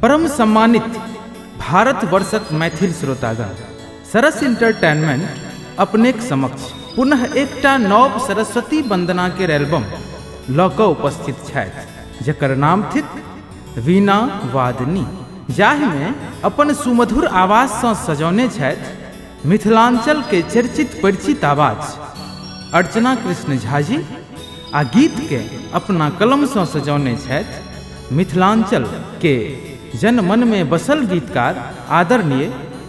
परम सम्मानित भारतवर्षक मैथिल श्रोतागण, सरस इंटरटेनमेंट अपनेक समक्ष पुनः एकटा नव सरस्वती वंदना के एल्बम लऽ कऽ उपस्थित छथि, जकर नाम थिक वीणा वादनी, जाहिमे अपन सुमधुर आवाज सँ सजौने छथि मिथिलांचल के चर्चित परिचित आवाज अर्चना कृष्ण झा जी, आ गीत के अपना कलम सँ सजौने छथि मिथिलांचल के जनमन में बसल गीतकार आदरणीय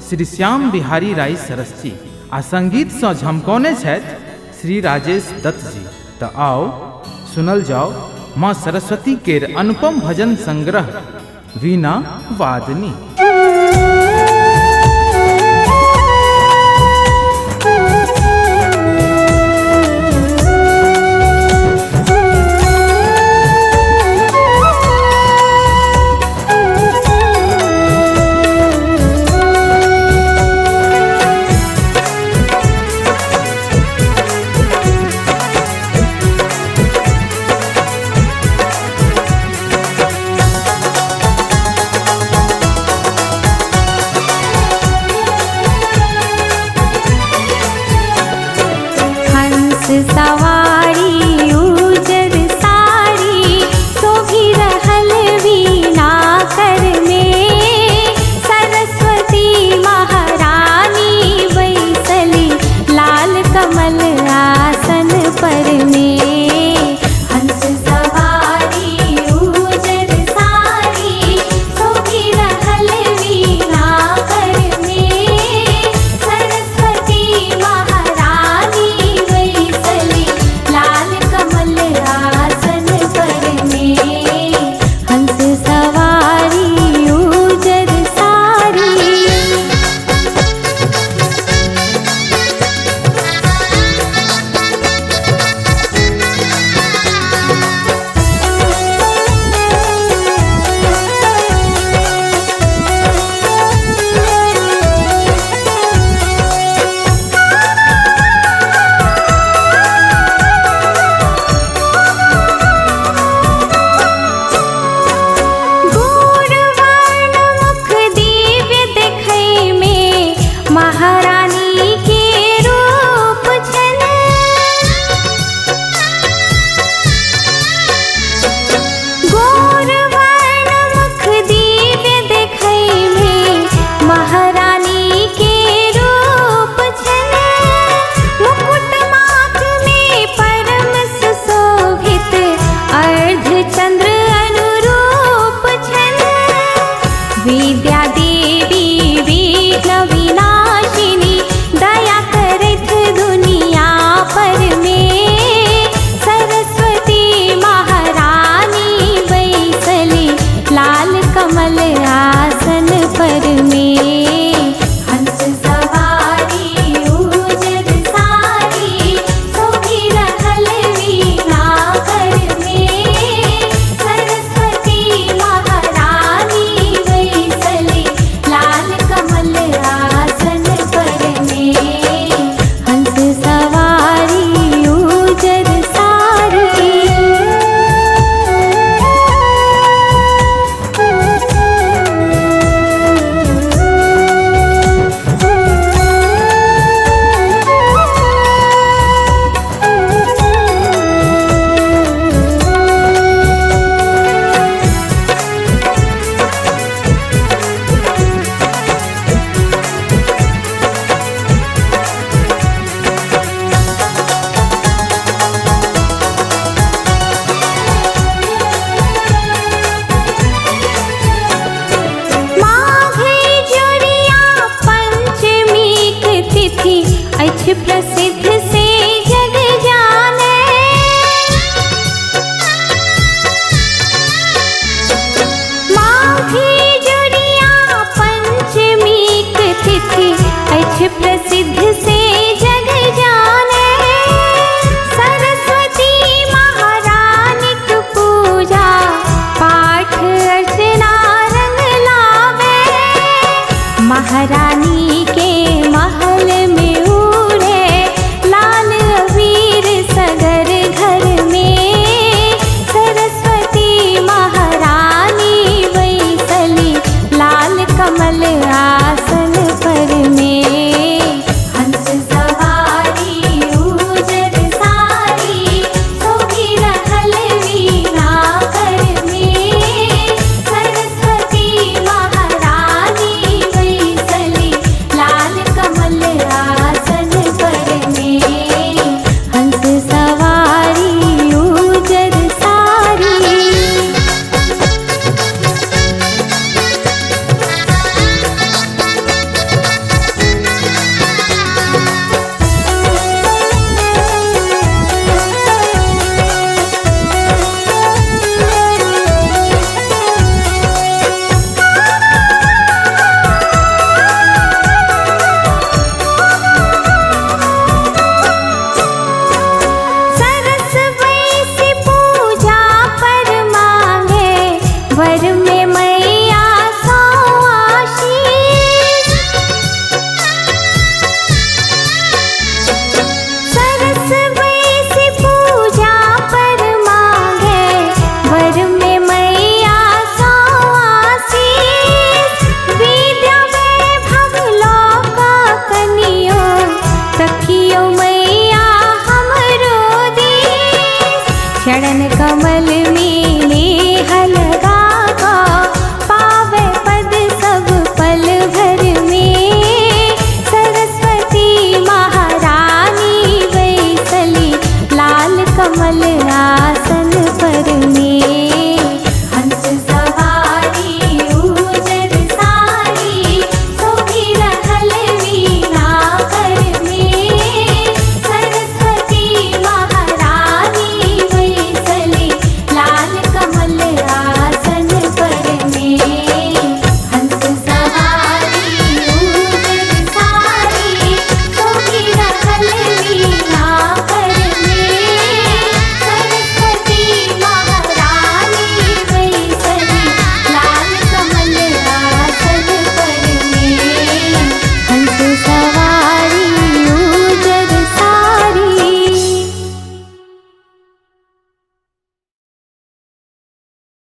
श्री श्याम बिहारी राय सरस जी, आ संगीत सँ झमकौने छथि श्री राजेश दत्त जी। तऽ आओ सुनल जाओ माँ सरस्वती केर अनुपम भजन संग्रह वीणा वादनी। सवारी उजर साड़ी तो भी रहल वीणा कर में, सरस्वती महारानी बैसली लाल कमल आसन पर में।